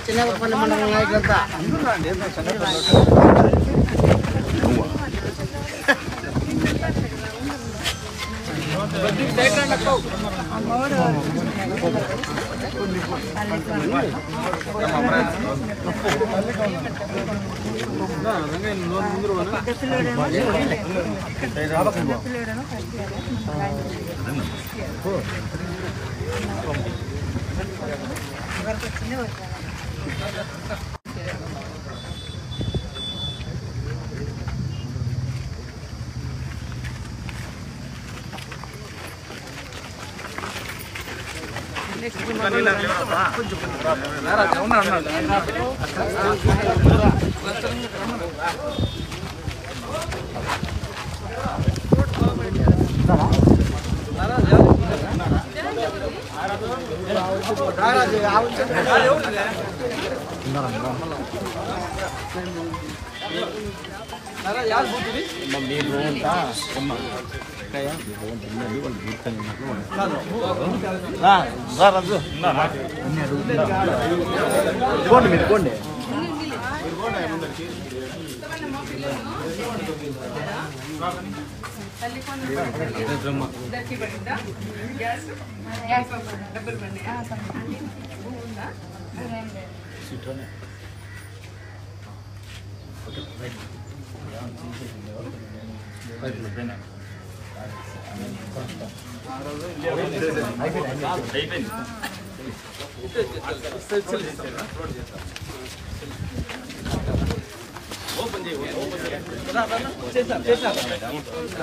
చిన్నపల్లి మండలం నాయకులంతా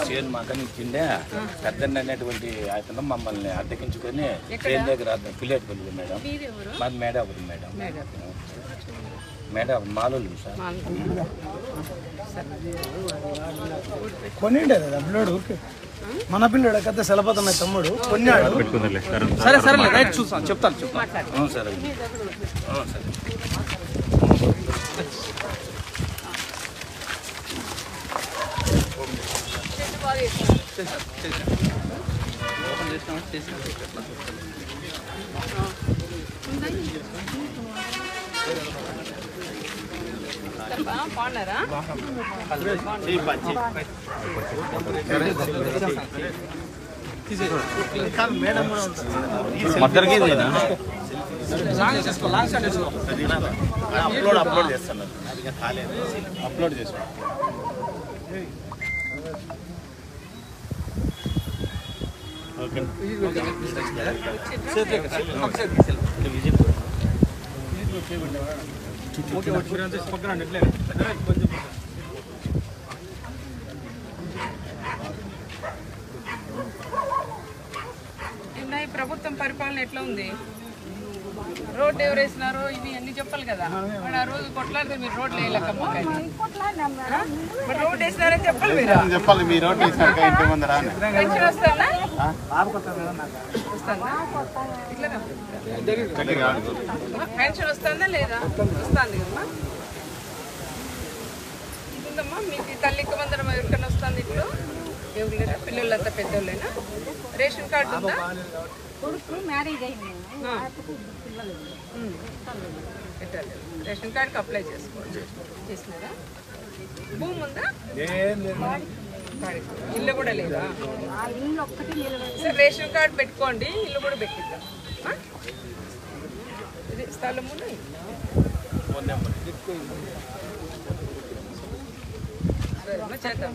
చేను మాకని కిందే పెద్దండి అనేటువంటి అతను మమ్మల్ని అద్దెకించుకొని ట్రైన్ దగ్గర పిల్లేటిపల్లి మేడం మాది Medapuram madam madam Maluru sir కొనిండే కదా పిల్లోడు మన పిల్లడు కథ సెలపోతున్నాయి తమ్ముడు కొన్నాడు. సరే సరే రైట్ చూస్తాను చెప్తాను సరే మద్దరికి అప్లోడ్ చేస్తాను అప్లోడ్ చేసుకో ప్రభుత్వం పరిపాలన ఎట్లా ఉంది? రోడ్డు ఎవరు వేసినారో ఇవి అన్ని చెప్పాలి కదా. మరి ఆ రోజు కొట్లాడితే మీరు రోడ్లు వేయలేకమ్మా, మరి రోడ్డు వేసినారని చెప్పాలి. మీరు చెప్పాలి మీ రోడ్డు పెన్షన్ వస్తుందా? పెన్షన్ వస్తుందా లేదా? వస్తుంది కదమ్మా. ఉందమ్మా మీకు తల్లికి వందనం ఎవరికైనా వస్తుంది? ఇప్పుడు ఎవరు లేదా? పిల్లలంతా పెద్దోళ్ళైనా? రేషన్ కార్డు ఉందా? రేషన్ కార్డుకి అప్లై చేసుకోవచ్చు. చేసినారా? భూమి ఉందా? ఇల్లు కూడా లేదా? సరే రేషన్ కార్డు పెట్టుకోండి, ఇల్లు కూడా పెట్టిద్దాం. ఇది స్థలము చేద్దాం.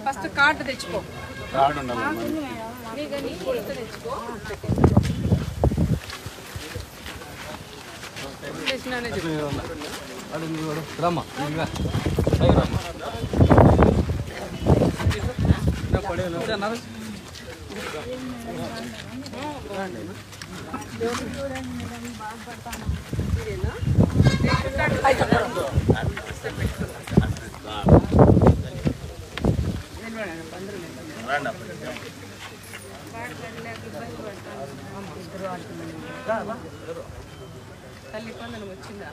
ఫస్ట్ కార్డు తెచ్చుకో, తెచ్చుకో. తల్లి కొందరు వచ్చిందా?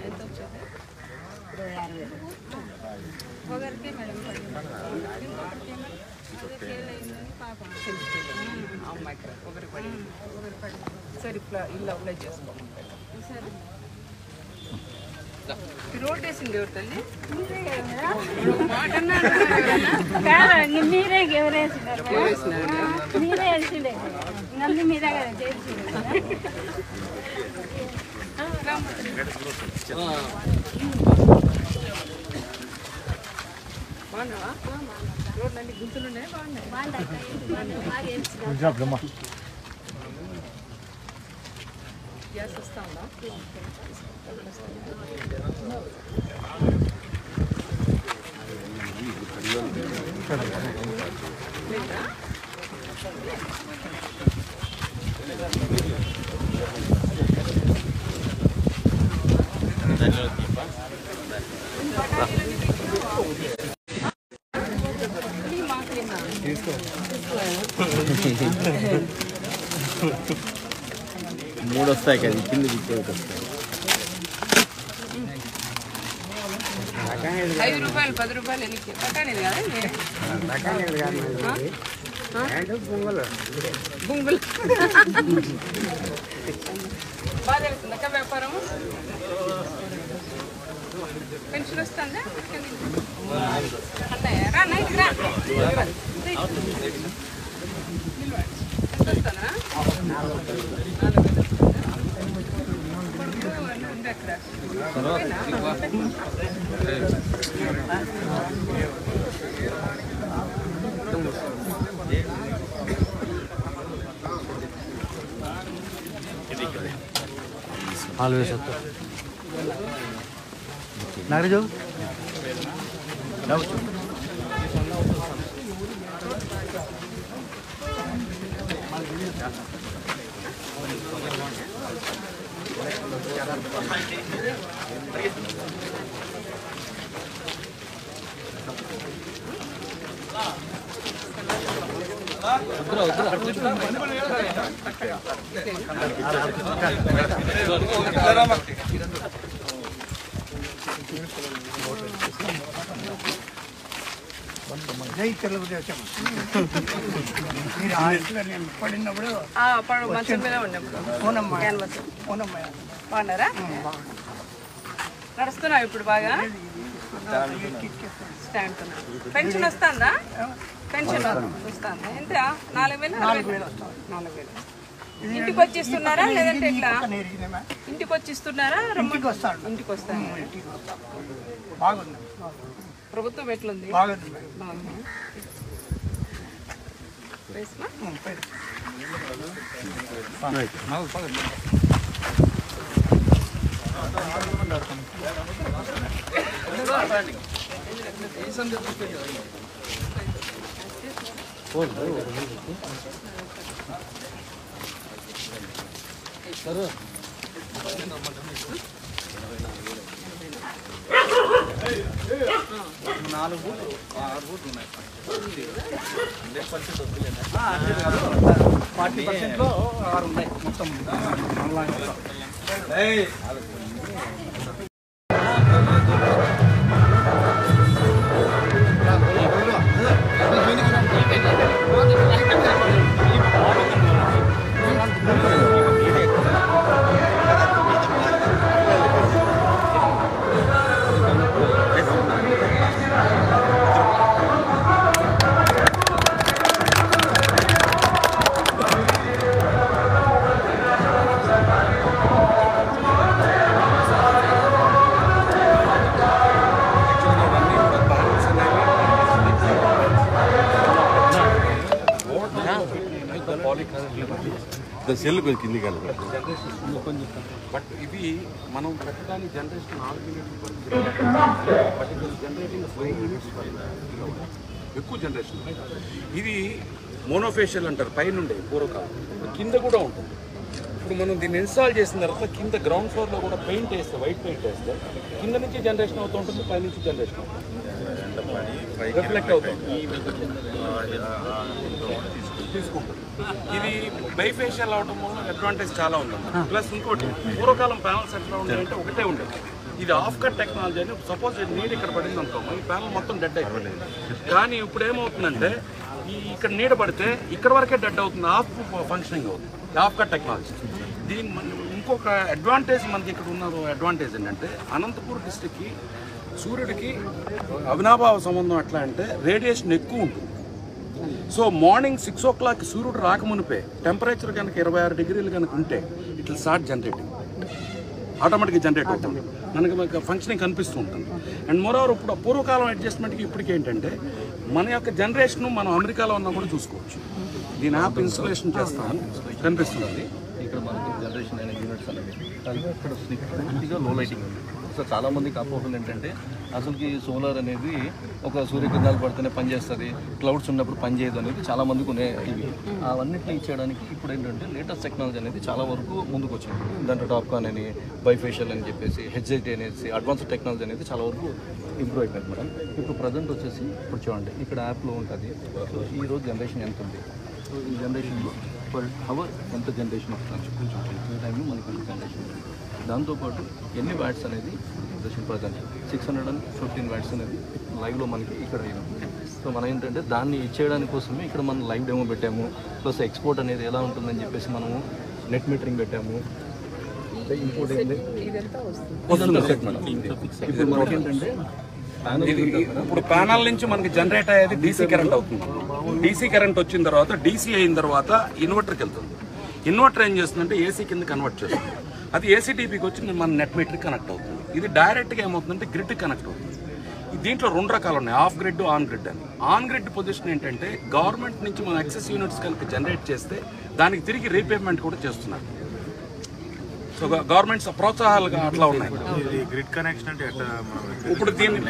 ఎంత వచ్చింది? ఒకరికే మేడం అమ్మాయికి ఒకరికి పడి సరే ఇప్పుడు ఇల్లు అప్లై చేసుకోమంటారు సరే రోడ్ వేసింది ఎవరు తల్లి మాట మీరే మీరే వేసిండే నల్లి మీద బాగున్నావా రోడ్లు అన్ని గుంతులు ఉన్నాయి బాగున్నాయి గ్యాస్ వస్తా ఉందా లేదా మూడు వస్తాయి కదా కింద వస్తాయి 5 రూపాయలు 10 రూపాయలు ఎనికి పట్టానేది కదా బొంగులు బాగా తెలుస్తుంది అక్క వ్యాపారం పెన్షన్ వస్తుందా అన్నయ్య రా నైట్ రా వస్తానా 4 नागरी जाओ బాగున్నారా నడుస్తున్నావు ఇప్పుడు బాగా స్టాండ్ పెన్షన్ వస్తుందా పెన్షన్ వస్తుందా ఎంత 4,000 ఇంటికి వచ్చిస్తున్నారా లేదంటే ఎట్లా ఇంటికి వచ్చిస్తున్నారా ఇంటికి వస్తాను ప్రభుత్వం ఎట్లుంది సెల్ కొంచెం కిందికి వెళ్ళదు బట్ ఇవి మనం పెట్టడానికి జనరేషన్ 4 యూనిట్స్ ఎక్కువ జనరేషన్. ఇది మోనోఫేషియల్ అంటారు పైనుండే పూర్వకాలం, కింద కూడా ఉంటుంది. ఇప్పుడు మనం దీన్ని ఇన్స్టాల్ చేసిన తర్వాత కింద గ్రౌండ్ ఫ్లోర్లో కూడా పెయింట్ వేస్తే వైట్ పెయింట్ వేస్తే కింద నుంచి జనరేషన్ అవుతూ ఉంటుంది, పై నుంచి జనరేషన్ అవుతుంది, రిఫ్లెక్ట్ అవుతుంది, తీసుకుంటుంది. ఇది బైఫేషియల్ అవడం వల్ల అడ్వాంటేజ్ చాలా ఉందన్నమాట. ప్లస్ ఇంకోటి పూర్వకాలం ప్యానల్స్ ఎట్లా ఉండేదంటే ఒకటే ఉండేది, ఇది ఆఫ్ కట్ టెక్నాలజీ అని సపోజ్ నీడ ఇక్కడ పడింది అనుకో ఈ ప్యానల్ మొత్తం డెడ్ అయిపోలేదు. కానీ ఇప్పుడు ఏమవుతుందంటే ఇక్కడ నీడ పడితే ఇక్కడ వరకే డెడ్ అవుతుంది, ఆఫ్ ఫంక్షనింగ్ అవుతుంది ఆఫ్ కట్ టెక్నాలజీ. దీని ఇంకొక అడ్వాంటేజ్ మనకి ఇక్కడ ఉన్న అడ్వాంటేజ్ ఏంటంటే అనంతపూర్ డిస్టిక్కి సూర్యుడికి అవినాభావ సంబంధం ఎట్లా అంటే రేడియేషన్ ఎక్కువ ఉంటుంది. సో మార్నింగ్ 6 o'clock సూర్యుడు రాకమునిపే టెంపరేచర్ కనుక 26 degrees కనుక ఉంటే ఇట్ విల్ స్టార్ట్ జనరేటింగ్, ఆటోమేటిక్గా జనరేట్ అవుతుంది, మనకి ఫంక్షనింగ్ కనిపిస్తూ ఉంటుంది. అండ్ మోరోవర్ ఇప్పుడు పూర్వకాలం అడ్జస్ట్మెంట్కి ఇప్పటికి ఏంటంటే మన యొక్క జనరేషన్ మనం అమెరికాలో ఉన్నా కూడా చూసుకోవచ్చు. దీని యాప్ ఇన్స్టాలేషన్ చేస్తాను కనిపిస్తుంది. ఇక్కడ మనకి జనరేషన్ అయిన యూనిట్స్ అనేవి ఇక్కడ పూర్తిగా లో లైటింగ్ ఉంది. సో చాలామందికి అపోహలు ఏంటంటే అసలుకి సోలార్ అనేది ఒక సూర్యకిరణాలు పడితేనే పనిచేస్తుంది, క్లౌడ్స్ ఉన్నప్పుడు పనిచేయదు అనేది చాలామందికి ఉన్నాయి. ఇవి అవన్నింటినీ ఇచ్చేయడానికి ఇప్పుడు ఏంటంటే లేటెస్ట్ టెక్నాలజీ అనేది చాలా వరకు ముందుకు వచ్చింది. దాంట్లో టాప్కాన్ అని, బైఫేషియల్ అని చెప్పేసి, హెచ్ఐటి అనేసి అడ్వాన్స్డ్ టెక్నాలజీ అనేది చాలా వరకు ఇంప్రూవ్ అయిపోయింది మేడం. ఇప్పుడు ప్రజెంట్ వచ్చేసి ఇప్పుడు చూడండి ఇక్కడ యాప్లో ఉంటుంది. సో ఈరోజు జనరేషన్ ఎంత ఉంది, సో ఈ జనరేషన్లో పర్ అవర్ ఎంత జనరేషన్ వస్తుంది, ఈ టైంలో మనకి జనరేషన్ ఉంది. దాంతోపాటు ఎన్ని వ్యాట్స్ అనేది జనరేషన్ ప్రజెంట్ 615 వ్యాట్స్ అనేది లైవ్లో మనకి ఇక్కడ అయినా. సో మనం ఏంటంటే దాన్ని ఇచ్చేయడానికి కోసమే ఇక్కడ మనం లైవ్ డెమో పెట్టాము. ప్లస్ ఎక్స్పోర్ట్ అనేది ఎలా ఉంటుందని చెప్పేసి మనము నెట్ మీటరింగ్ పెట్టాము. ఇంపోర్ట్ ఇప్పుడు మనకి ఏంటంటే ఇప్పుడు ప్యానల్ నుంచి మనకి జనరేట్ అయ్యేది డీసీ కరెంట్ అవుతుంది. డీసీ కరెంట్ వచ్చిన తర్వాత డీసీ అయిన తర్వాత ఇన్వర్టర్కి వెళ్తుంది. ఇన్వర్టర్ ఏం చేస్తుందంటే ఏసీ కింద కన్వర్ట్ చేస్తుంది. అది ఏసీ టీపీకి వచ్చి మన నెట్ మీటర్కి కనెక్ట్ అవుతుంది. ఇది డైరెక్ట్గా ఏమవుతుందంటే గ్రిడ్కి కనెక్ట్ అవుతుంది. దీంట్లో 2 రకాలు ఉన్నాయి, ఆఫ్ గ్రిడ్, ఆన్ గ్రిడ్ అని. ఆన్ గ్రిడ్ పొజిషన్ ఏంటంటే గవర్నమెంట్ నుంచి మన ఎక్సెస్ యూనిట్స్ కనుక జనరేట్ చేస్తే దానికి తిరిగి రీపేమెంట్ కూడా చేస్తున్నారు. సో గవర్నమెంట్స్ ప్రోత్సాహాలుగా అట్లా ఉన్నాయి. గ్రిడ్ కనెక్షన్ అంటే ఇప్పుడు దీన్ని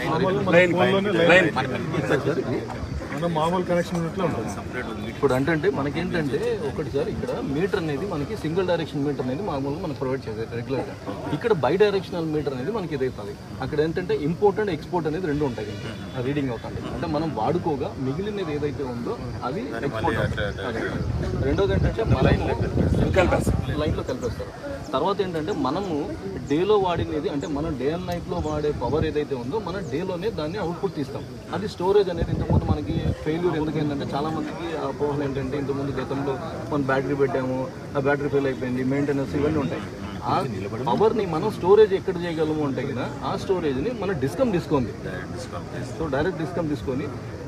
లైన్ మామూలు కనెక్షన్ ఉన్నట్లు ఉంటుంది. ఇప్పుడు అంటే మనకేంటంటే ఒకటి సార్ ఇక్కడ మీటర్ అనేది మనకి సింగిల్ డైరెక్షన్ మీటర్ అనేది మామూలుగా మనకు ప్రొవైడ్ చేసేది రెగ్యులర్గా. ఇక్కడ బై డైరెక్షనల్ మీటర్ అనేది మనకి ఇదవుతుంది. అక్కడ ఏంటంటే ఇంపోర్ట్ అండ్ ఎక్స్పోర్ట్ అనేది 2 ఉంటాయి, రీడింగ్ అవుతుంది. అంటే మనం వాడుకోగా మిగిలినది ఏదైతే ఉందో అది ఎక్స్పోర్ట్ అవుతుంది. రెండోది ఏంటంటే లైన్లో కలిపేస్తారు. తర్వాత ఏంటంటే మనము డేలో వాడినది అంటే మనం డే అండ్ నైట్లో వాడే పవర్ ఏదైతే ఉందో మనం డేలోనే దాన్ని అవుట్పుట్ తీస్తాం. అది స్టోరేజ్ అనేది ఇంతకుముందు మనకి ఫెయిల్యూర్ ఎందుకైందంటే చాలా మందికి ఆ పోహలు ఏంటంటే ఇంతకుముందు గతంలో మనం బ్యాటరీ పెట్టాము, ఆ బ్యాటరీ ఫెయిల్ అయిపోయింది, మెయింటెనెన్స్ ఇవన్నీ ఉంటాయి. ఆ పవర్ని మనం స్టోరేజ్ ఎక్కడ చేయగలము అంటే కదా ఆ స్టోరేజ్ని మనం డిస్కమ్ తీసుకోండి. సో డైరెక్ట్ డిస్కమ్ తీసుకొని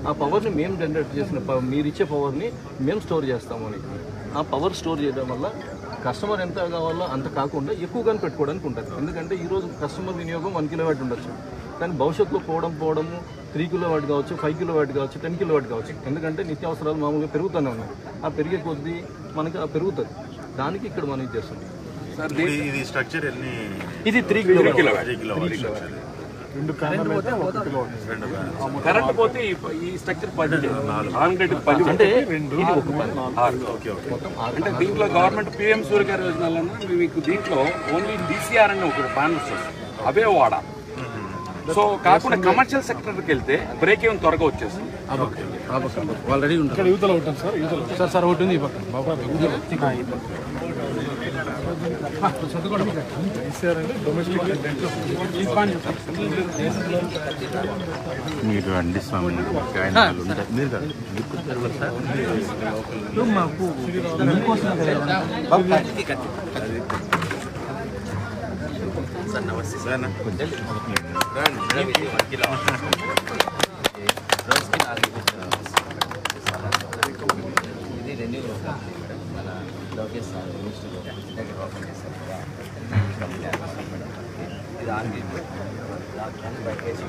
ఆ పవర్ని మేము జనరేట్ చేసిన మీరు ఇచ్చే పవర్ని మేము స్టోర్ చేస్తాము అని. ఆ పవర్ స్టోర్ చేయడం వల్ల కస్టమర్ ఎంత కావాలో అంత కాకుండా ఎక్కువగానే పెట్టుకోవడానికి ఉంటుంది. ఎందుకంటే ఈరోజు కస్టమర్ వినియోగం 1 kilowatt ఉండొచ్చు, కానీ భవిష్యత్తులో పోవడము 3 kilowatt కావచ్చు, 5 kilowatt కావచ్చు, 10 kilowatt కావచ్చు. ఎందుకంటే నిత్యావసరాలు మామూలుగా పెరుగుతూనే ఉన్నాయి. ఆ పెరిగే కొద్దీ మనకి ఆ పెరుగుతుంది. దానికి ఇక్కడ మనం ఇది చేస్తాం. ఇది స్ట్రక్చర్ ఎన్ని? ఇది 3 kilowatt. కరెంట్ పోతే ఈ స్ట్రక్చర్ 10 ఆన్ గ్రిడ్ 10 అంటే ఇది ఒక 6. అంటే దీంట్లో గవర్నమెంట్ పిఎం సూర్యగారి యోజనలో మీకు దీంట్లో ఓన్లీ డీసీఆర్ అని ఒక ప్యానల్స్ వస్తాయి, అవే వాడాలి. సో కాకుండా కమర్షియల్ సెక్టర్కి వెళ్తే బ్రేక్ ఈవెన్ త్వరగా వచ్చేస్తుంది. ఆల్రెడీ ఇక్కడ యువతలో ఉంటుంది సార్, యువతలో సార్ ఒకటి ఉంది ఈ పక్కన మీరు అండి స్వామి మీరు కదా మాకు సార్ నమస్తే సార్. ఇది రెన్యూ మన లోకేష్ సార్ మినిస్టర్లో ఓపెన్ చేశారు కదా, ఇది ఆర్గేట్ దాని బై కేజీ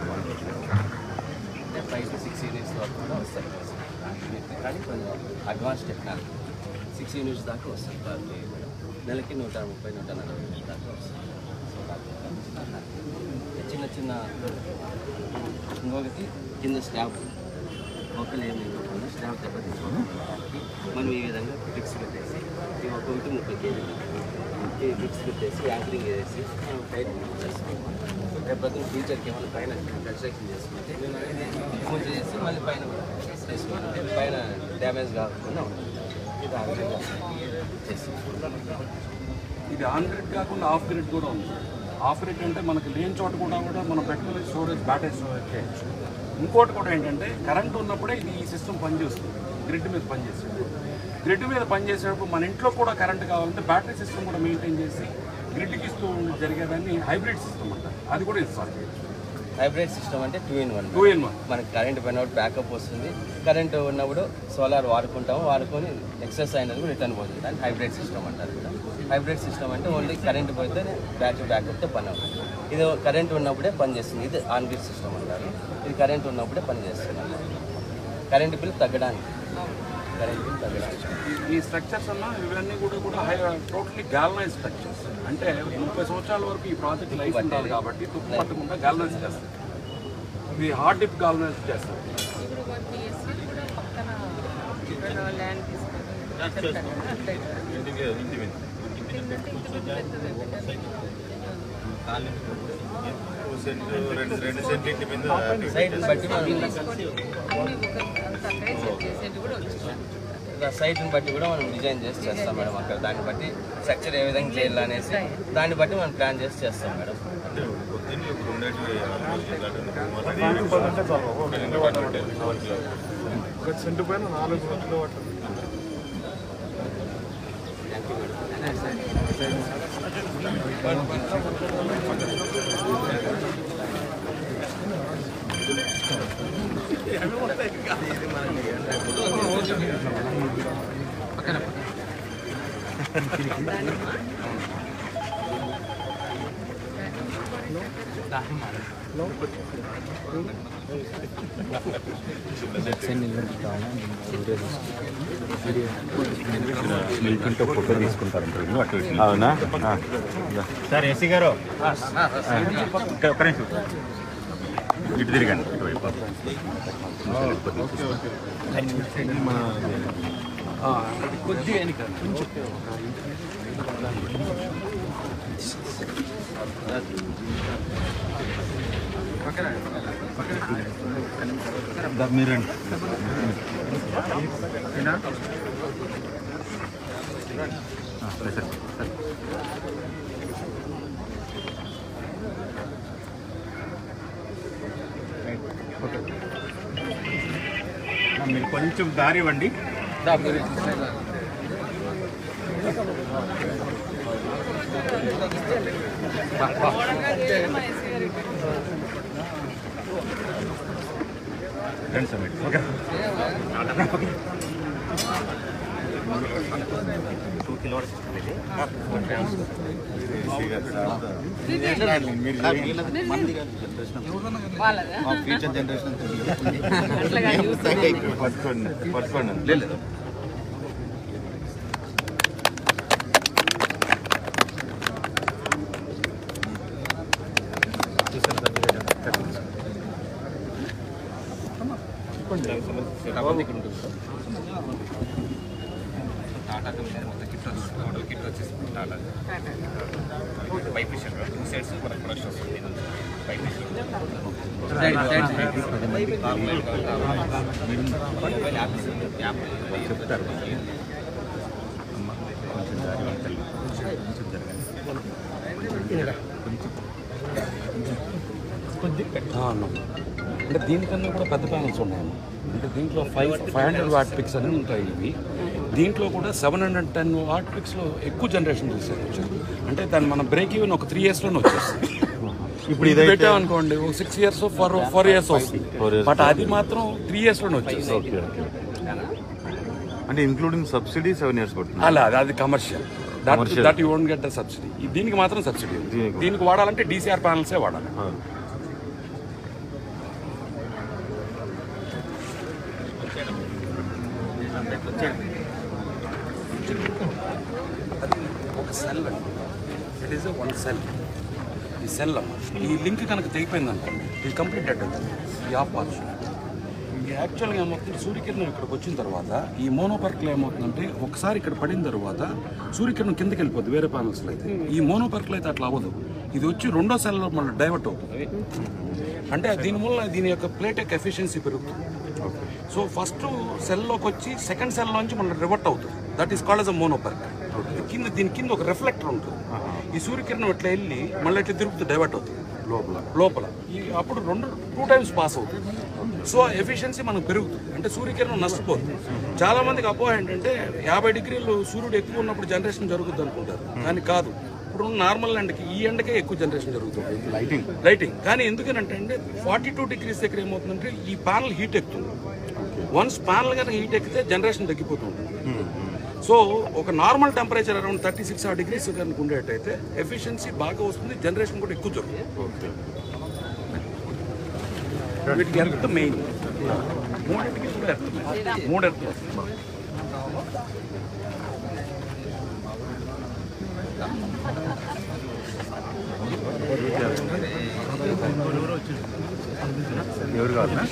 5 to 6 units వరకు కూడా వస్తాయి. కానీ కొంచెం అడ్వాన్స్ టెక్నాలజీ 6 units దాకా వస్తుంది. నెలకి 130-140 దాకా వస్తుంది. చిన్న చిన్న ఇంకొకటి కింద స్లాబ్ ఒకళ్ళు ఏమి లేకుండా స్లాబ్ దెబ్బతించుకోవడం మనం ఈ విధంగా ఫిక్స్ పెట్టేసి ఈ ఒకటి 30 kg ఫిక్స్ పెట్టేసి యాంకరింగ్ వేసి మనం టైట్ చేసుకోవాలి. రేపటి ఫ్యూచర్కి ఏమైనా పైన కన్స్ట్రక్షన్ చేసుకుంటే పూజ చేసి మళ్ళీ పైన చేసుకోవాలి, పైన డ్యామేజ్ కాకుండా ఉంటుంది. ఇది ఆ విధంగా చేసి ఇది ఆన్ గ్రిడ్ కాకుండా ఆఫ్ గ్రిడ్ కూడా ఉంది. ఆఫర్ అంటే మనకి లేని చోట కూడా మనం పెట్టుకునే స్టోరేజ్ బ్యాటరీ స్టోరేజ్ చేయొచ్చు. ఇంకోటి కూడా ఏంటంటే కరెంట్ ఉన్నప్పుడే ఇది ఈ సిస్టమ్ పనిచేస్తుంది, గ్రిడ్ మీద పనిచేస్తుంది. గ్రిడ్ మీద పనిచేసేటప్పుడు మన ఇంట్లో కూడా కరెంట్ కావాలంటే బ్యాటరీ సిస్టమ్ కూడా మెయింటైన్ చేసి గ్రిడ్కి ఇస్తూ జరిగేదాన్ని హైబ్రిడ్ సిస్టమ్ అంటారు. అది కూడా ఇన్స్టాల్ చేయొచ్చు. హైబ్రిడ్ సిస్టమ్ అంటే 2-in-1. 2-in-1 మనకి కరెంట్ పోయినప్పుడు బ్యాకప్ వస్తుంది, కరెంట్ ఉన్నప్పుడు సోలార్ వాడుకొని ఎక్సెస్ అయినది రిటర్న్ పోతుంది. దాన్ని హైబ్రిడ్ సిస్టమ్ అంటారు. హైబ్రిడ్ సిస్టమ్ అంటే ఓన్లీ కరెంట్ పోతే బ్యాకప్తో పని అవుతుంది. ఇది కరెంట్ ఉన్నప్పుడే పనిచేస్తుంది. ఇది ఆన్ గ్రిడ్ సిస్టమ్ అంటారు. ఇది కరెంట్ ఉన్నప్పుడే పనిచేస్తుంది. కరెంట్ బిల్ తగ్గడానికి ఈ స్ట్రక్చర్స్ అన్న ఇవన్నీ కూడా టోటలీ గాల్వనైజ్ స్ట్రక్చర్స్. అంటే 30 సంవత్సరాల వరకు ఈ ప్రాజెక్ట్ లైఫ్ ఉండాలి కాబట్టి తుప్పు పట్టకుండా గాల్వనైజ్ చేస్తారు. ఇది హార్డ్ డిప్ గాల్వనైజ్ చేస్తారు. సైట్ని బట్టి కూడా మనం డిజైన్ చేసి చేస్తాం మేడం. అక్కడ దాన్ని బట్టి స్ట్రక్చర్ ఏ విధంగా చేయాలనేసి దాన్ని బట్టి మనం ప్లాన్ చేసి చేస్తాం మేడం. ఫోటో తీసుకుంటారు. అవునా సార్? ఏసీ గారు ఒక్క నిమిషం ఇటు తిరిగండి. కొద్దిగా ఎన్నిక మీరండి. మీరు కొంచెం దారి ఇవ్వండి. రండి సార్. ఓకే 2 కిలోవాట్ సిస్టమ్ ఇది. ఫ్యూచర్ జనరేషన్ పట్టుకోండి. లేదు టాటా కంపెనీ మొత్తం కిట్ వచ్చేసి మోడల్ కిట్ వచ్చేసి టాటా పైప్ మిషన్ 2 సైడ్స్ మనకు ప్రొడక్షన్ వస్తుంది. పైప్ మిషన్ మొబైల్ యాప్ చెప్తారు. అంటే దీనికన్నా కూడా పెద్ద ప్యానల్స్ ఉన్నాయమ్మా. అంటే దీంట్లో 500 వాట్ పిక్స్ అని ఉంటాయి ఇవి. దీంట్లో కూడా 710 వాట్ పిక్స్లో ఎక్కువ జనరేషన్ తీసేయచ్చు. అంటే దాన్ని మనం బ్రేక్ ఈవెన్ ఒక 3 yearsలోనే వచ్చేస్తుంది. ఇప్పుడు ఇది పెట్టామనుకోండి 6 years 4 years వస్తుంది. బట్ అది మాత్రం 3 yearsలోనే వచ్చేస్తుంది. అంటే ఇంక్లూడింగ్ సబ్సిడీ 7 years పడుతుంది. అలా అది commercial. That you won't get the subsidy. దీనికి మాత్రం సబ్సిడీ. దీనికి వాడాలంటే DCR ప్యానల్సే వాడాలి. ఒక సెల్ అండి. It is one cell. ఈ సెల్ అమ్మ ఈ లింక్ కనుక తెగిపోయింది అనుకోండి ఇది కంప్లీట్ డెడ్ అవుతుంది. ఈ ఆఫ్ పార్షన్ యాక్చువల్గా ఏమవుతుంది, సూర్యకిరణం ఇక్కడికి వచ్చిన తర్వాత ఈ మోనోపర్క్లో ఏమవుతుందంటే ఒకసారి ఇక్కడ పడిన తర్వాత సూర్యకిరణం కిందకి వెళ్ళిపోద్ది వేరే ప్యానల్స్లో అయితే. ఈ మోనోపర్క్లో అయితే అట్లా అవ్వదు. ఇది వచ్చి రెండో సెల్లో మళ్ళీ డైవర్ట్ అవుతుంది. అంటే దీనివల్ల దీని యొక్క ప్లేట్ యొక్క ఎఫిషియన్సీ పెరుగుతుంది. సో ఫస్ట్ సెల్లోకి వచ్చి సెకండ్ సెల్లోంచి మళ్ళీ రివర్ట్ అవుతుంది. That is called as a మోనోపర్క్. దీని కింద ఒక రిఫ్లెక్టర్ ఉంటుంది. ఈ సూర్యకిరణం ఇట్లా వెళ్ళి మళ్ళీ ఇట్లా తిరుగుతూ డైవర్ట్ అవుతుంది లోపల అప్పుడు 2 టైమ్స్ పాస్ అవుతుంది. సో ఎఫిషియన్సీ మనకు పెరుగుతుంది, అంటే సూర్యకిరణం నష్టపోతుంది. చాలా మందికి అపోహ ఏంటంటే 50 డిగ్రీలు సూర్యుడు ఎక్కువ ఉన్నప్పుడు జనరేషన్ జరుగుతుంది అనుకుంటారు, కానీ కాదు. ఇప్పుడు నార్మల్ ఎండకి ఈ ఎండకే ఎక్కువ జనరేషన్ జరుగుతుంది లైటింగ్. కానీ ఎందుకనంటే 42 డిగ్రీస్ దగ్గర ఏమవుతుందంటే ఈ ప్యానల్ హీట్ ఎక్కుతుంది. వన్స్ ప్యానల్ కనుక హీట్ ఎక్కితే జనరేషన్ తగ్గిపోతుంది. సో ఒక నార్మల్ టెంపరేచర్ అరౌండ్ 36 డిగ్రీస్ కనుక ఉండేటైతే ఎఫిషియన్సీ బాగా వస్తుంది, జనరేషన్ కూడా ఎక్కువ జరుగుతుంది. వీటికి ఎర్త్ మెయిన్, మూడింటికి కూడా ఎర్త్ మెయిన్, 3 ఎర్త్ వస్తుంది. ఎవరు కావాలన్నా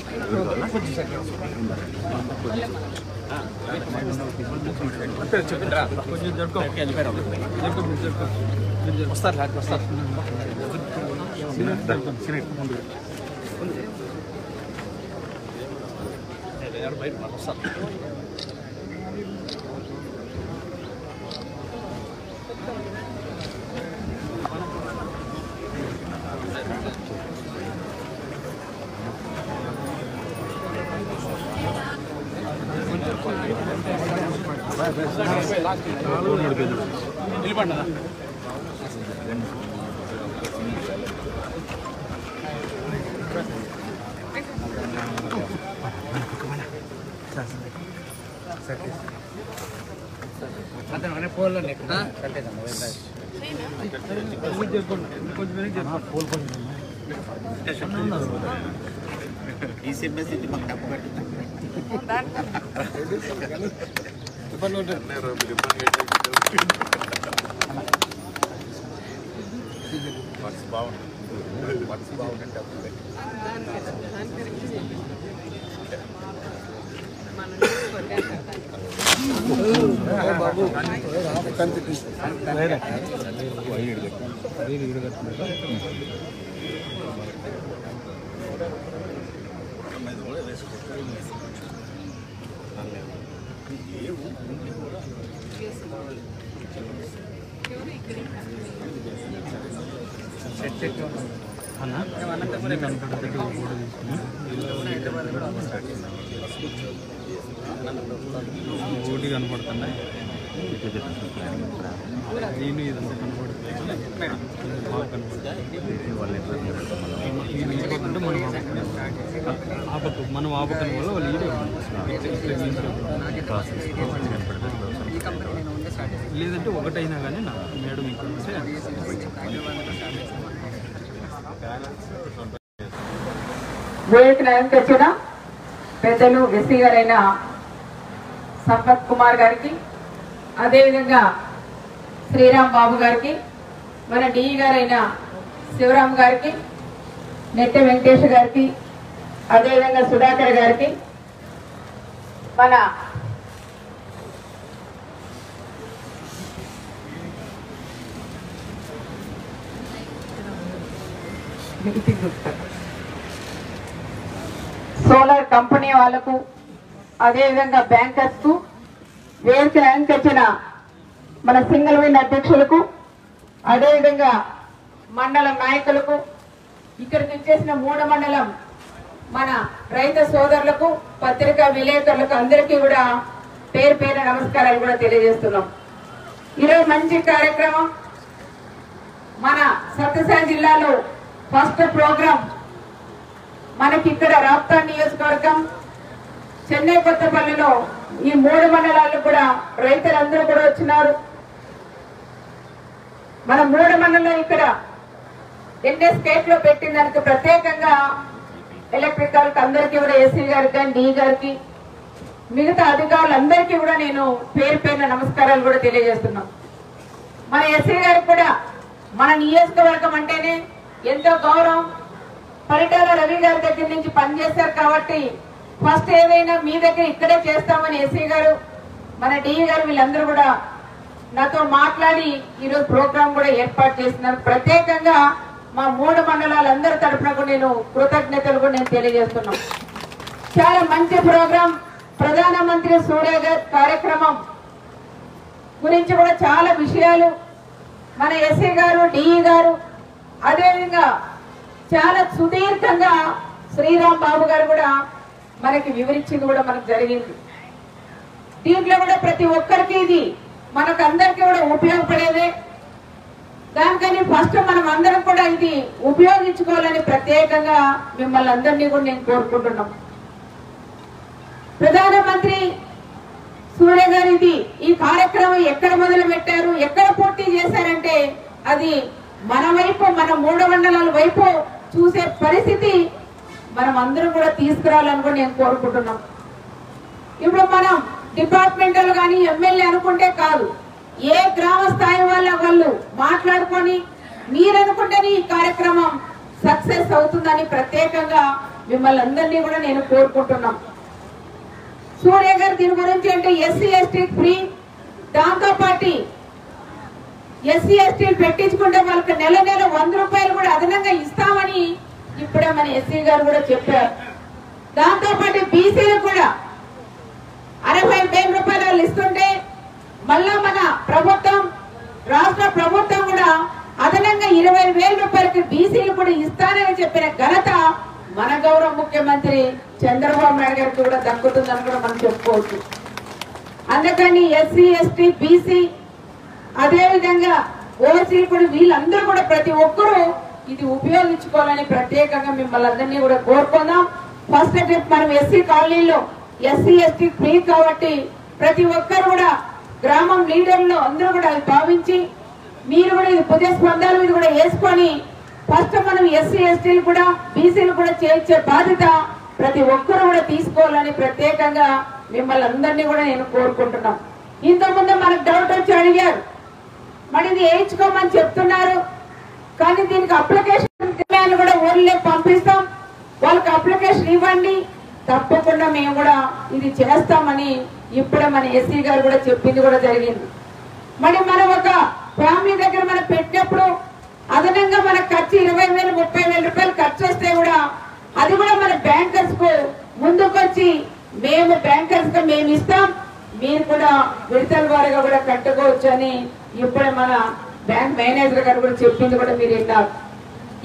ఈ మెసేజ్ మాకు డబ్బు ఓటి కనపడుతున్నాయి. నేను ఇదంతా కనపడుతుంది, మనం ఆపకం వల్ల వాళ్ళు లేదంటే ఒకటైనా కానీ నా మేడం ఇక్కడ వేదికను తెచ్చిన పెద్దలు ఎస్సీ గారైన సంపత్ కుమార్ గారికి, అదేవిధంగా శ్రీరామ్ బాబు గారికి, మన డిఈ గారైన శివరామ్ గారికి, నెట్టె వెంకటేష్ గారికి, అదేవిధంగా సుధాకర్ గారికి, మన సోలార్ కంపెనీ వాళ్లకు, అదేవిధంగా బ్యాంకర్స్ కు, వేదికను అలంకరించిన మన సింగిల్ విండ్ అధ్యక్షులకు, అదేవిధంగా మండలం నాయకులకు, ఇక్కడికి వచ్చేసిన 3 మండలం మన రైతు సోదరులకు, పత్రికా విలేకరులకు అందరికీ కూడా పేరు పేరు నమస్కారాలు కూడా తెలియజేస్తున్నాం. ఈరోజు మంచి కార్యక్రమం. మన సత్యసాయి జిల్లాలో ఫస్ట్ ప్రోగ్రాం మనకి ఇక్కడ రాప్తా నియోజకవర్గం, చెన్నై కొత్తపల్లిలో ఈ 3 మండలాల్లో కూడా రైతులందరూ కూడా వచ్చినారు. మన 3 మండలం ఇక్కడ ఎన్ఏ స్టేట్ లో పెట్టిన దానికి ప్రత్యేకంగా ఎలక్ట్రికల్ అందరికీ కూడా ఎస్సీ గారికి కానీ డి గారికి మిగతా అధికారులందరికీ కూడా నేను పేరు పేరున నమస్కారాలు కూడా తెలియజేస్తున్నాం. మన ఎస్సీ గారికి కూడా మన నియోజకవర్గం అంటేనే ఎంతో గౌరవం. పరిటాల రవి గారి దగ్గర నుంచి పనిచేశారు కాబట్టి ఫస్ట్ ఏదైనా మీ దగ్గర ఇక్కడే చేస్తామని ఎస్సీ గారు, మన డిఈ గారు వీళ్ళందరూ కూడా నాతో మాట్లాడి ఈరోజు ప్రోగ్రాం కూడా ఏర్పాటు చేస్తున్నారు. ప్రత్యేకంగా మా 3 మండలాలందరి తరఫున కూడా నేను కృతజ్ఞతలు కూడా నేను తెలియజేస్తున్నాం. చాలా మంచి ప్రోగ్రాం. ప్రధానమంత్రి సూర్యఘర్ కార్యక్రమం గురించి కూడా చాలా విషయాలు మన ఎస్ఐ గారు డిఈ గారు అదేవిధంగా చాలా సుదీర్ఘంగా శ్రీరామ్ బాబు గారు కూడా మనకి వివరించింది కూడా మనకు జరిగింది. దీంట్లో కూడా ప్రతి ఒక్కరికి ఇది మనకు అందరికీ కూడా ఉపయోగపడేదే. దానికని ఫస్ట్ మనం అందరం కూడా ఇది ఉపయోగించుకోవాలని ప్రత్యేకంగా మిమ్మల్ని అందరినీ కూడా నేను కోరుకుంటున్నాం. ప్రధానమంత్రి సూర్య గారు ఈ కార్యక్రమం ఎక్కడ మొదలు పెట్టారు, ఎక్కడ పూర్తి చేశారంటే అది మన వైపు, మన 3 మండలాల వైపు చూసే పరిస్థితి మనం అందరం కూడా తీసుకురావాలని కూడా నేను కోరుకుంటున్నాం. ఇప్పుడు మనం డిపార్ట్మెంటల్ కానీ ఎమ్మెల్యే అనుకుంటే కాదు, ఏ గ్రామ స్థాయి వాళ్ళు మాట్లాడుకొని మీరు అనుకుంటేనే ఈ కార్యక్రమం సక్సెస్ అవుతుందని ప్రత్యేకంగా మిమ్మల్ని అందరినీ కూడా నేను కోరుకుంటున్నాం. సూర్య గారు దీని గురించి అంటే ఎస్సీ ఎస్టీ ఫ్రీ, దాంతో పాటు ఎస్సీ ఎస్టీలు పెట్టించుకుంటే వాళ్ళకి నెల 100 రూపాయలు కూడా అదనంగా ఇస్తామని ఇప్పుడే మన ఎస్సీ గారు కూడా చెప్పారు. దాంతో పాటు బీసీలకు కూడా 60,000 రూపాయలు వాళ్ళు ఇస్తుంటే మళ్ళా మన ప్రభుత్వం, రాష్ట్ర ప్రభుత్వం కూడా అదనంగా 20,000 రూపాయలకి బీసీలు కూడా ఇస్తానని చెప్పిన ఘనత మన గౌరవ ముఖ్యమంత్రి చంద్రబాబు నాయుడు గారికి కూడా దక్కుతుందని కూడా మనం చెప్పుకోవచ్చు. అందుకని ఎస్సీ ఎస్టీ బీసీ అదేవిధంగా ఓసీ కూడా వీళ్ళందరూ కూడా ప్రతి ఒక్కరూ ఇది ఉపయోగించుకోవాలని ప్రత్యేకంగా మిమ్మల్ని అందరినీ కూడా కోరుకుందాం. ఫస్ట్ ట్రిప్ మనం ఎస్సీ కాలనీలో ఎస్సీ ఎస్టీ ఫ్రీ కాబట్టి ప్రతి ఒక్కరు కూడా గ్రామం లీడర్లు అందరూ కూడా అది భావించి మీరు కూడా ఇది పుదియ స్పందాల మీద కూడా వేసుకొని ఫస్ట్ మనం ఎస్సీ ఎస్టీలు కూడా బీసీలు కూడా చేయించే బాధ్యత ప్రతి ఒక్కరు కూడా తీసుకోవాలని ప్రత్యేకంగా మిమ్మల్ని అందరినీ కూడా నేను కోరుకుంటున్నాం. ఇంతకుముందు మనకు డౌట్ వచ్చి అడిగారు, మరి ఇది వేయించుకోమని చెప్తున్నారు కానీ దీనికి అప్లికేషన్ కూడా ఊర్లే పంపిస్తాం, వాళ్ళకి అప్లికేషన్ ఇవ్వండి, తప్పకుండా మేము కూడా ఇది చేస్తామని ఇప్పుడే మన ఎస్సీ గారు కూడా చెప్పింది కూడా జరిగింది. మరి మనం ఒక ఫ్యామిలీ దగ్గర మనం పెట్టినప్పుడు అదనంగా మనకు ఖర్చు 20,000 30,000 రూపాయలు ఖర్చు వస్తే కూడా అది కూడా మన బ్యాంకర్స్ కు ముందుకొచ్చి మేము బ్యాంకర్స్ గా మేము ఇస్తాం, మీరు కూడా విడతల వారిగా కూడా కట్టుకోవచ్చు అని ఇప్పుడే మన బ్యాంక్ మేనేజర్ గారు కూడా చెప్పింది కూడా మీరు విన్నారు.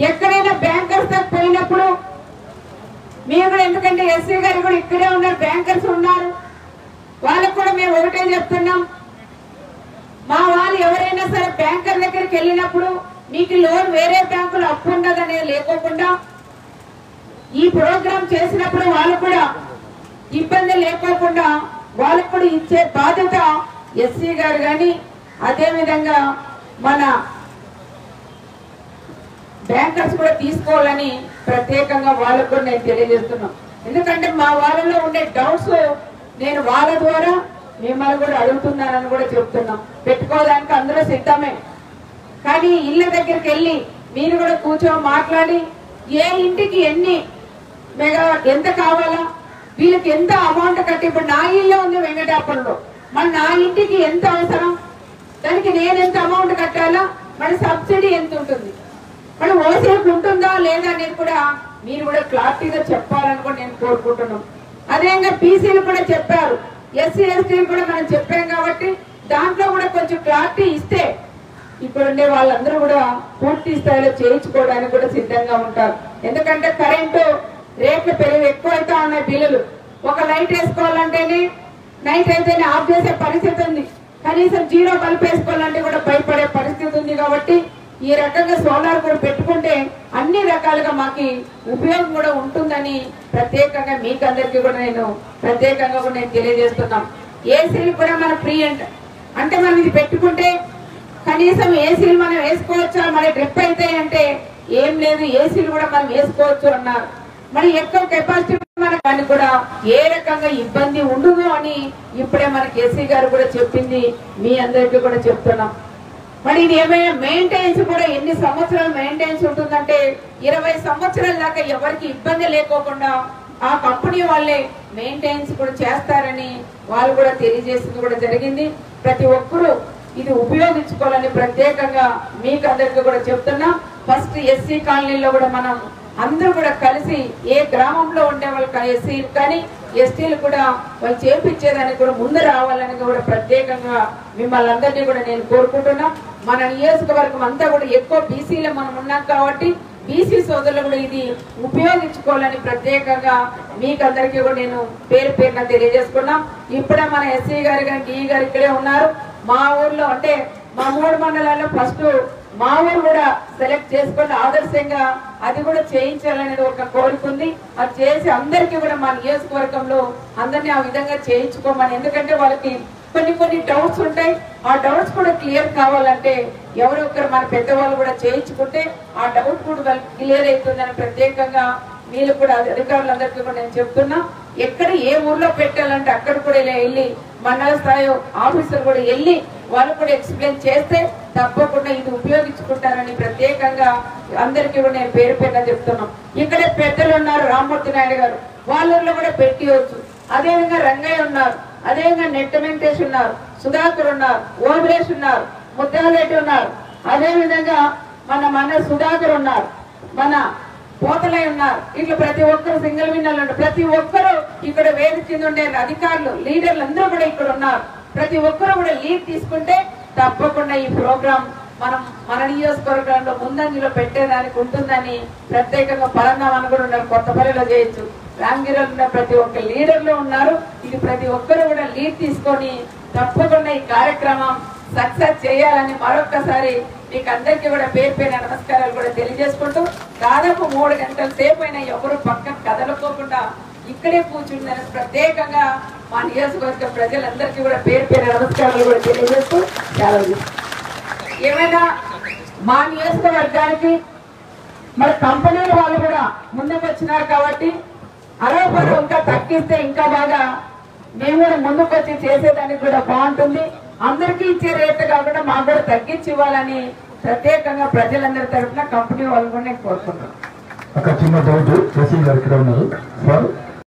ఎక్కడైనా బ్యాంకర్స్ దగ్గర పోయినప్పుడు మీరు కూడా, ఎందుకంటే ఎస్సీ గారు కూడా ఇక్కడే ఉన్నారు, బ్యాంకర్స్ ఉన్నారు, వాళ్ళకు కూడా మేము ఒకటే చెప్తున్నాం, మా వాళ్ళు ఎవరైనా సరే బ్యాంకర్ దగ్గరికి వెళ్ళినప్పుడు మీకు లోన్ వేరే బ్యాంకులో అప్పు ఉండదనేది లేకోకుండా ఈ ప్రోగ్రామ్ చేసినప్పుడు వాళ్ళు కూడా ఇబ్బంది లేకోకుండా వాళ్ళకు కూడా ఇచ్చే బాధ్యత ఎస్సీ గారు కానీ అదేవిధంగా మన బ్యాంకర్స్ కూడా తీసుకోవాలని ప్రత్యేకంగా వాళ్ళకు కూడా నేను తెలియజేస్తున్నాం. ఎందుకంటే మా వాళ్ళలో ఉండే డౌట్స్ నేను వాళ్ళ ద్వారా మిమ్మల్ని కూడా అడుగుతున్నానని కూడా చెప్తున్నాం. పెట్టుకోవడానికి అందరూ సిద్ధమే, కానీ ఇళ్ళ దగ్గరికి వెళ్ళి మీరు కూడా కూర్చొని మాట్లాడి ఏ ఇంటికి ఎన్ని ఎంత కావాలా, వీళ్ళకి ఎంత అమౌంట్ కట్టి, ఇప్పుడు నా ఇల్లు ఉంది వెంకటాపురంలో, మరి నా ఇంటికి ఎంత అవసరం, దానికి నేను ఎంత అమౌంట్ కట్టాలా, మరి సబ్సిడీ ఎంత ఉంటుంది, మరి ఓసీలకు ఉంటుందా లేదా అనేది కూడా మీరు కూడా క్లారిటీగా చెప్పాలని కూడా నేను కోరుకుంటున్నాం. అదేవిధంగా బీసీలు కూడా చెప్పారు, ఎస్సీ ఎస్టీలు కూడా మనం చెప్పాం కాబట్టి దాంట్లో కూడా కొంచెం క్లారిటీ ఇస్తే ఇప్పుడుండే వాళ్ళందరూ కూడా పూర్తి స్థాయిలో చేయించుకోవడానికి కూడా సిద్ధంగా ఉంటారు. ఎందుకంటే కరెంటు రేట్లు ఎక్కువ అవుతా ఉన్నాయి, బిల్లులు ఒక లైట్ వేసుకోవాలంటేనే నైట్ అయితేనే ఆఫ్ చేసే పరిస్థితి ఉంది, కనీసం 0 బల్బ్ వేసుకోవాలంటే కూడా భయపడే పరిస్థితి ఉంది. కాబట్టి ఈ రకంగా సోలార్ కూడా పెట్టుకుంటే అన్ని రకాలుగా మాకు ఉపయోగం కూడా ఉంటుందని ప్రత్యేకంగా మీకు అందరికీ కూడా నేను ప్రత్యేకంగా కూడా నేను తెలియజేస్తున్నాం. ఏసీలు కూడా మన ఫ్రీ అంటే మనం ఇది పెట్టుకుంటే కనీసం ఏసీలు మనం వేసుకోవచ్చా, మరి డ్రిప్ అయితే అంటే ఏం లేదు, ఏసీలు కూడా మనం వేసుకోవచ్చు అన్నారు. మరి ఎక్కువ కెపాసిటీ మనకు కూడా ఏ రకంగా ఇబ్బంది ఉండదు అని ఇప్పుడే మనకి ఎస్సీ గారు కూడా చెప్పింది, మీ అందరికీ కూడా చెప్తున్నాం. మరి ఇది ఏమైనా మెయింటెనెన్స్ కూడా ఎన్ని సంవత్సరాలు మెయింటెనెన్స్ ఉంటుందంటే 20 సంవత్సరాల దాకా ఎవరికి ఇబ్బంది లేకోకుండా ఆ కంపెనీ వాళ్ళే మెయింటెనెన్స్ కూడా చేస్తారని వాళ్ళు కూడా తెలియజేసింది కూడా జరిగింది. ప్రతి ఒక్కరూ ఇది ఉపయోగించుకోవాలని ప్రత్యేకంగా మీకు అందరికీ కూడా చెప్తున్నాం. ఫస్ట్ ఎస్సీ కాలనీలో కూడా మనం అందరూ కూడా కలిసి ఏ గ్రామంలో ఉండే వాళ్ళకి ఎస్సీలు కానీ ఎస్టీలు కూడా వాళ్ళు చేపించేదానికి కూడా ముందు రావాలని కూడా ప్రత్యేకంగా మిమ్మల్ని అందరినీ కూడా నేను కోరుకుంటున్నాం. మన నియోజకవర్గం అంతా కూడా ఎక్కువ బీసీలో మనం ఉన్నాం కాబట్టి బీసీ సోదరులు కూడా ఇది ఉపయోగించుకోవాలని ప్రత్యేకంగా మీకు అందరికీ కూడా నేను పేరు పేరున తెలియజేసుకున్నాం. ఇప్పుడే మన ఎస్సీ గారు కానీ డి గారు ఇక్కడే ఉన్నారు. మా ఊర్లో అంటే మా 3 మండలాల్లో ఫస్ట్ మా ఊరు కూడా సెలెక్ట్ చేసుకొని ఆదర్శంగా అది కూడా చేయించాలనేది ఒక కోరిక ఉంది. అది చేసి అందరికీ కూడా మా నియోజకవర్గంలో అందరినీ ఆ విధంగా చేయించుకోమని, ఎందుకంటే వాళ్ళకి కొన్ని డౌట్స్ ఉంటాయి. ఆ డౌట్స్ కూడా క్లియర్ కావాలంటే ఎవరో ఒకరు మన పెద్దవాళ్ళు కూడా చేయించుకుంటే ఆ డౌట్ కూడా వాళ్ళకి క్లియర్ అవుతుందని ప్రత్యేకంగా వీళ్ళు కూడా అధికారులందరికీ కూడా నేను చెప్తున్నా. ఎక్కడ ఏ ఊర్లో పెట్టాలంటే అక్కడ కూడా వెళ్ళి మండల స్థాయి ఆఫీసర్ కూడా వెళ్ళి వాళ్ళు కూడా ఎక్స్ప్లెయిన్ చేస్తే తప్పకుండా ఇది ఉపయోగించుకుంటారని ప్రత్యేకంగా అందరికీ కూడా నేను పేరు పేరున చెప్తున్నాం. ఇక్కడే పెద్దలు ఉన్నారు, రామ్మూర్తి నాయుడు గారు, వాళ్ళ ఊర్లో కూడా పెట్టివచ్చు. అదేవిధంగా రంగయ్య ఉన్నారు, అదేవిధంగా నెట్ వెంకటేష్ ఉన్నారు, సుధాకర్ ఉన్నారు, ఓబిలేష్ ఉన్నారు, ముద్దాలరెడ్డి ఉన్నారు, అదేవిధంగా మన సుధాకర్ ఉన్నారు, మన పోతలై ఉన్నారు. ఇట్లా ప్రతి ఒక్కరు సింగిల్ విన్నర్లు ఉన్నారు. ప్రతి ఒక్కరు ఇక్కడ వేదిక కింద ఉండే అధికారులు లీడర్లు అందరూ కూడా ఇక్కడ ఉన్నారు. ప్రతి ఒక్కరు కూడా లీడ్ తీసుకుంటే తప్పకుండా ఈ ప్రోగ్రాం మనం మన నియోజకవర్గంలో ముందంజలో పెట్టేదానికి ఉంటుందని ప్రత్యేకంగా పరంధామని కూడా ఉన్నారు, కొత్తపల్లిలో చేయొచ్చు, రామగిరిలో ఉన్న ప్రతి ఒక్క లీడర్లు ఉన్నారు. ఇది ప్రతి ఒక్కరు కూడా లీడ్ తీసుకొని తప్పకుండా ఈ కార్యక్రమం సక్సెస్ చేయాలని మరొక్కసారి మీకు అందరికీ కూడా పేరు పేరు నమస్కారాలు కూడా తెలియజేసుకుంటూ, దాదాపు 3 గంటల సేపు అయినా ఎవరు పక్కన కదలకోకుండా ఇక్కడే కూర్చుందని ప్రత్యేకంగా మా నియోజకవర్గ ప్రజలందరికీ కూడా పేరు పేరు నమస్కారాలు కూడా తెలియజేస్తూ సెలవు. ఏమైనా మా నియోజకవర్గానికి మన కంపెనీల వాళ్ళు కూడా ముందుకు వచ్చినారు కాబట్టి 60% ఇంకా తగ్గిస్తే ఇంకా బాగా మేము కూడా ముందుకు వచ్చి చేసేదానికి కూడా బాగుంటుంది. అందరికీ ఇచ్చే రేట్లు కాకుండా మాకు కూడా తగ్గించి ఇవ్వాలని ప్రత్యేకంగా ప్రజలందరి తరఫున కంపెనీ వాళ్ళు కూడా నేను కోరుకుంటున్నాను. ఒక చిన్న డౌట్, ఎస్సీ గారు ఇక్కడ ఉన్నారు సార్.